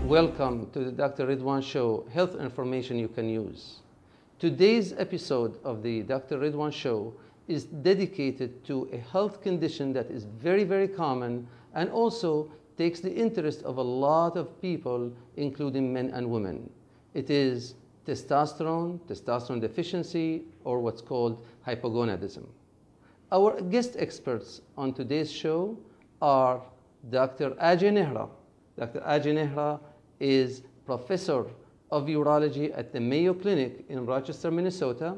Welcome to the Dr. Ridwan Show, health information you can use. Today's episode of the Dr. Ridwan Show is dedicated to a health condition that is very, very common and also takes the interest of a lot of people, including men and women. It is testosterone deficiency, or what's called hypergonadism. Our guest experts on today's show are Dr. Ajay Nehra. Dr. Ajay Nehra is professor of urology at the Mayo Clinic in Rochester, Minnesota,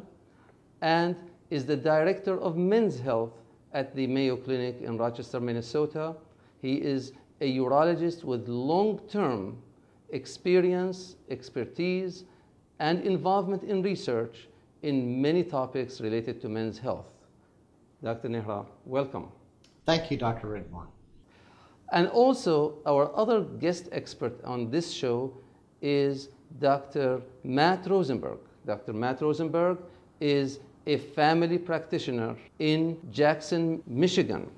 and is the director of men's health at the Mayo Clinic in Rochester, Minnesota. He is a urologist with long-term experience, expertise, and involvement in research in many topics related to men's health. Dr. Nehra, welcome. Thank you, Dr. Ridwan. And also, our other guest expert on this show is Dr. Matt Rosenberg. Dr. Matt Rosenberg is a family practitioner in Jackson, Michigan.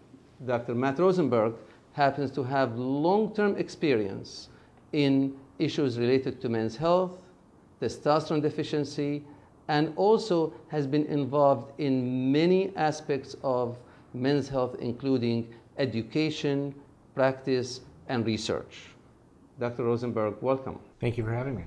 Dr. Matt Rosenberg happens to have long-term experience in issues related to men's health, testosterone deficiency, and also has been involved in many aspects of men's health, including education, practice, and research. Dr. Rosenberg, welcome. Thank you for having me.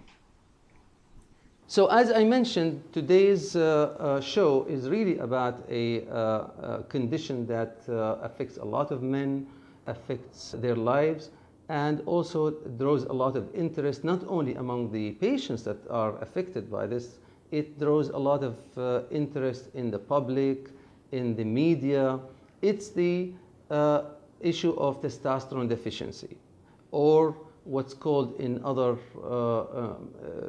So as I mentioned, today's show is really about a condition that affects a lot of men, affects their lives, and also draws a lot of interest, not only among the patients that are affected by this, it draws a lot of interest in the public, in the media. It's the issue of testosterone deficiency, or what's called in other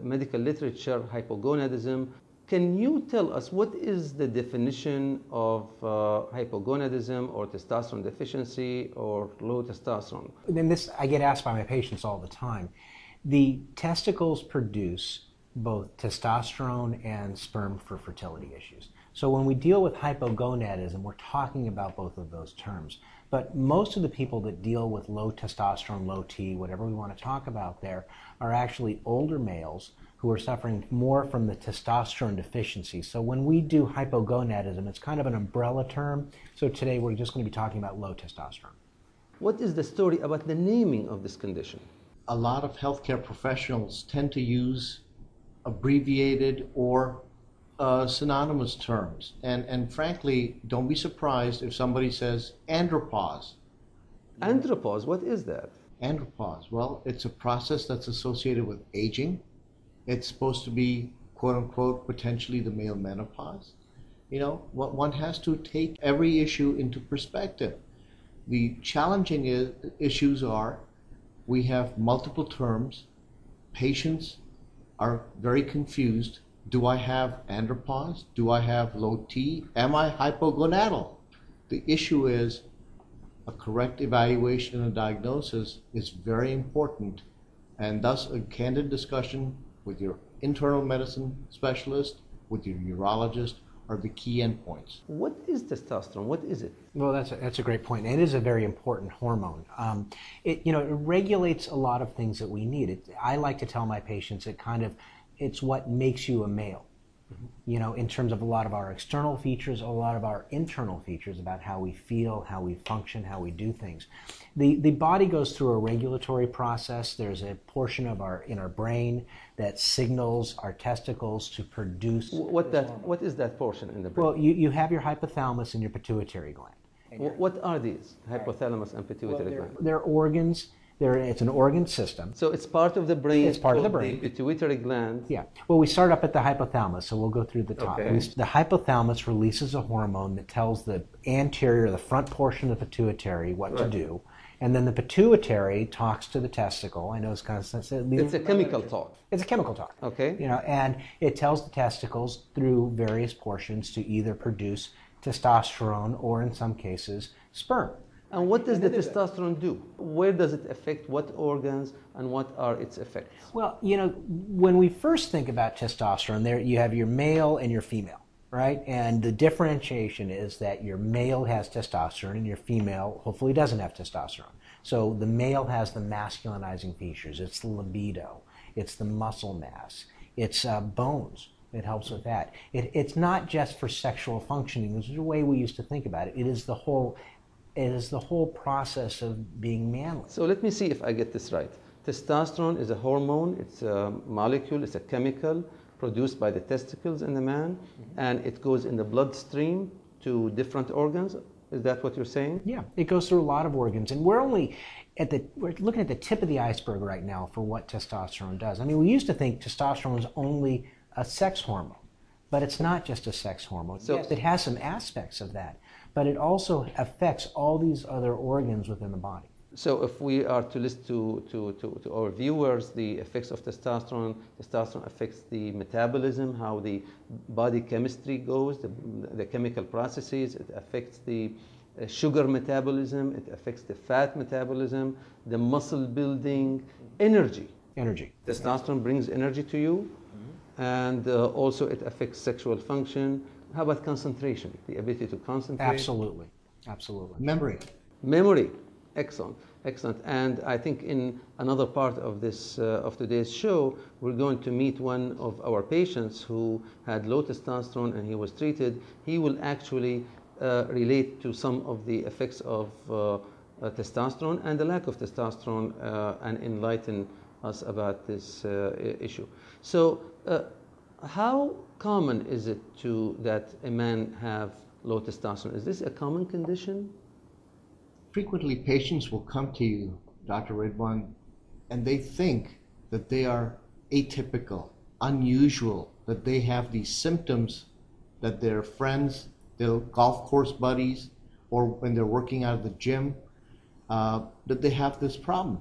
medical literature hypogonadism. Can you tell us what is the definition of hypogonadism or testosterone deficiency or low testosterone? And this, I get asked by my patients all the time. The testicles produce both testosterone and sperm for fertility issues. So when we deal with hypogonadism, we're talking about both of those terms. But most of the people that deal with low testosterone, low T, whatever we want to talk about there, are actually older males who are suffering more from the testosterone deficiency. So when we do hypogonadism, it's kind of an umbrella term. So today we're just going to be talking about low testosterone. What is the story about the naming of this condition? A lot of healthcare professionals tend to use abbreviated or synonymous terms. And frankly, don't be surprised if somebody says andropause. Andropause, what is that? Andropause, well, it's a process that's associated with aging. It's supposed to be, quote unquote, potentially the male menopause. You know, one has to take every issue into perspective. The challenging issues are we have multiple terms. Patients are very confused. Do I have andropause? Do I have low T? Am I hypogonadal? The issue is a correct evaluation and a diagnosis is very important, and thus a candid discussion with your internal medicine specialist, with your urologist, are the key endpoints. What is testosterone? What is it? Well, that's a great point. It is a very important hormone. It regulates a lot of things that we need. I like to tell my patients it's what makes you a male. You know, in terms of a lot of our external features, a lot of our internal features about how we feel, how we function, how we do things. The body goes through a regulatory process. There's a portion of in our brain that signals our testicles to produce. What is that portion in the brain? Well, you have your hypothalamus and your pituitary gland. What are these, hypothalamus and pituitary gland? They're organs. It's an organ system. So it's part of the brain. It's part of the brain. The pituitary gland. Yeah. Well, we start up at the hypothalamus, so we'll go through the top. Okay. The hypothalamus releases a hormone that tells the anterior, the front portion of the pituitary what to do. And then the pituitary talks to the testicle. I know it's kind of sensitive. It's a chemical talk. It's a chemical talk. Okay. You know, and it tells the testicles through various portions to either produce testosterone or, in some cases, sperm. And what does the testosterone do? Where does it affect what organs and what are its effects? Well, you know, when we first think about testosterone, there you have your male and your female. right? And the differentiation is that your male has testosterone and your female hopefully doesn't have testosterone. So the male has the masculinizing features. It's the libido. It's the muscle mass. It's bones. It helps with that. It's not just for sexual functioning, which is the way we used to think about it. It is the whole process of being manly. So let me see if I get this right. Testosterone is a hormone. It's a molecule. It's a chemical produced by the testicles in the man, and it goes in the bloodstream to different organs. Is that what you're saying? Yeah, it goes through a lot of organs, and we're looking at the tip of the iceberg right now for what testosterone does. I mean, we used to think testosterone was only a sex hormone, but it's not just a sex hormone. So yes, it has some aspects of that, but it also affects all these other organs within the body. So if we are to list to our viewers the effects of testosterone, testosterone affects the metabolism, how the body chemistry goes, the chemical processes. It affects the sugar metabolism. It affects the fat metabolism, the muscle building, energy. Energy. Testosterone brings energy to you, and also it affects sexual function. How about concentration, the ability to concentrate? Absolutely, absolutely. Memory. Excellent, excellent. And I think in another part of this of today's show, we're going to meet one of our patients who had low testosterone and he was treated. He will actually relate to some of the effects of testosterone and the lack of testosterone and enlighten us about this issue. So how common is it that a man have low testosterone? Is this a common condition? Frequently, patients will come to you, Dr. Ridwan, and they think that they are atypical, unusual, that they have these symptoms that their friends, their golf course buddies, or when they're working out of the gym, that they have this problem.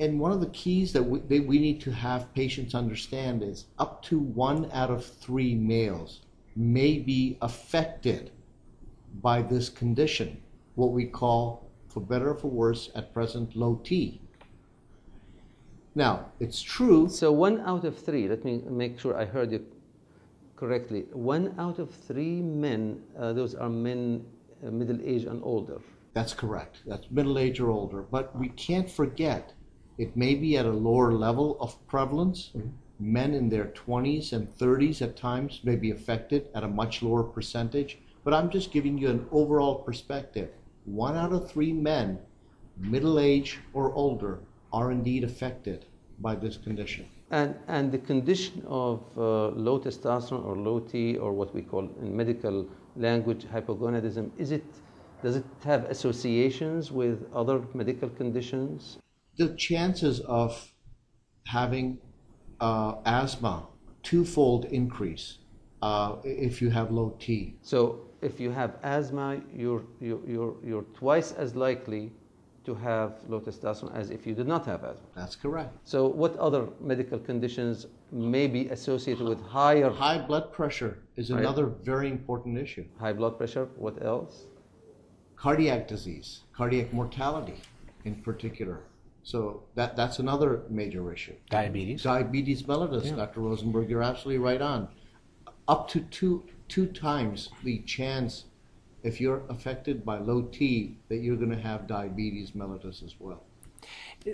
And one of the keys that we need to have patients understand is up to 1 out of 3 males may be affected by this condition, what we call, for better or for worse, at present, low T. Now, it's true. So 1 out of 3, let me make sure I heard you correctly. 1 out of 3 men, those are men middle age and older. That's correct. That's middle age or older. But we can't forget, it may be at a lower level of prevalence. Men in their 20s and 30s at times may be affected at a much lower percentage. But I'm just giving you an overall perspective. 1 out of 3 men, middle age or older, are indeed affected by this condition. And the condition of low testosterone or low T, or what we call in medical language hypergonadism, does it have associations with other medical conditions? The chances of having asthma twofold increase if you have low T. So if you have asthma, you're twice as likely to have low testosterone as if you did not have asthma. That's correct. So what other medical conditions may be associated with higher... High blood pressure is another very important issue. High blood pressure, what else? Cardiac disease, cardiac mortality in particular. So that's another major issue. Diabetes. Diabetes mellitus, yeah. Dr. Rosenberg, you're absolutely right on. Up to two times the chance, if you're affected by low T, that you're going to have diabetes mellitus as well.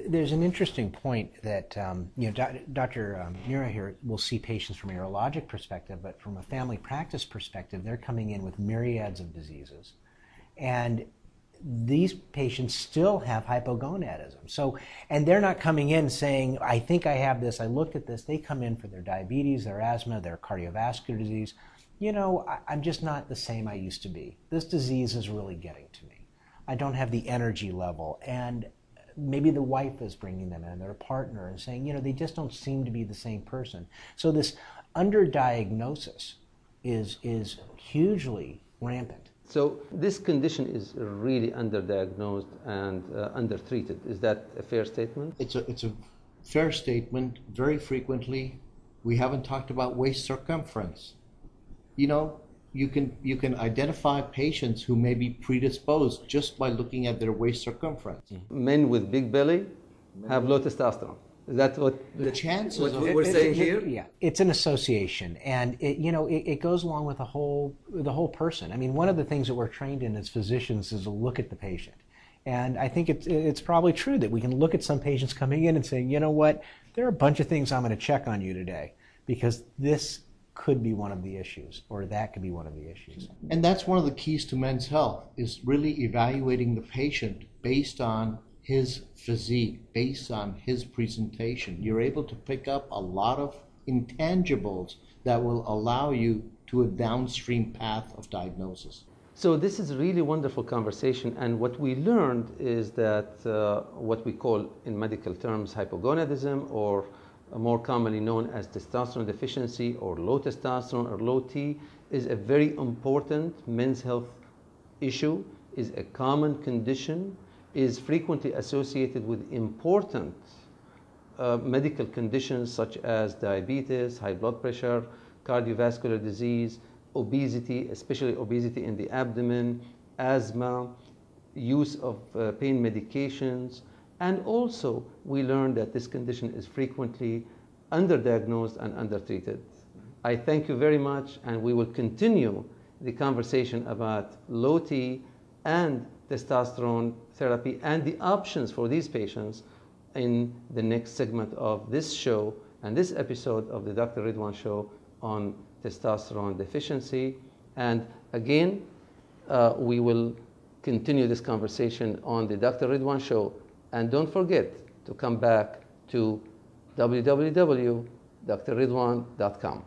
There's an interesting point that Dr. Nehra here will see patients from a urologic perspective, but from a family practice perspective, they're coming in with myriads of diseases. And these patients still have hypogonadism. So, and they're not coming in saying, I think I have this, I looked at this. They come in for their diabetes, their asthma, their cardiovascular disease. You know, I'm just not the same I used to be. This disease is really getting to me. I don't have the energy level. And maybe the wife is bringing them in, their partner, and saying, you know, they just don't seem to be the same person. So this underdiagnosis is hugely rampant. So this condition is really underdiagnosed and undertreated. Is that a fair statement? It's a fair statement. Very frequently, we haven't talked about waist circumference. You know, you can identify patients who may be predisposed just by looking at their waist circumference. Men with big belly have low testosterone. Is that what the chances what of we're saying here? Yeah, it's an association, and it goes along with the whole person. I mean, one of the things that we're trained in as physicians is to look at the patient And I think it's probably true that we can look at some patients coming in and saying, you know what, there are a bunch of things I'm going to check on you today because this could be one of the issues or that could be one of the issues. And that's one of the keys to men's health, is really evaluating the patient based on his physique, based on his presentation. You're able to pick up a lot of intangibles that will allow you to a downstream path of diagnosis. So this is a really wonderful conversation, and what we learned is that what we call in medical terms hypergonadism, or more commonly known as testosterone deficiency or low testosterone or low T, is a very important men's health issue, is a common condition, is frequently associated with important medical conditions such as diabetes, high blood pressure, cardiovascular disease, obesity, especially obesity in the abdomen, asthma, use of pain medications, and also we learned that this condition is frequently underdiagnosed and undertreated. I thank you very much, and we will continue the conversation about low T and testosterone therapy and the options for these patients in the next segment of this show and this episode of the Dr. Ridwan Show on testosterone deficiency. And again, we will continue this conversation on the Dr. Ridwan Show. And don't forget to come back to www.drridwan.com.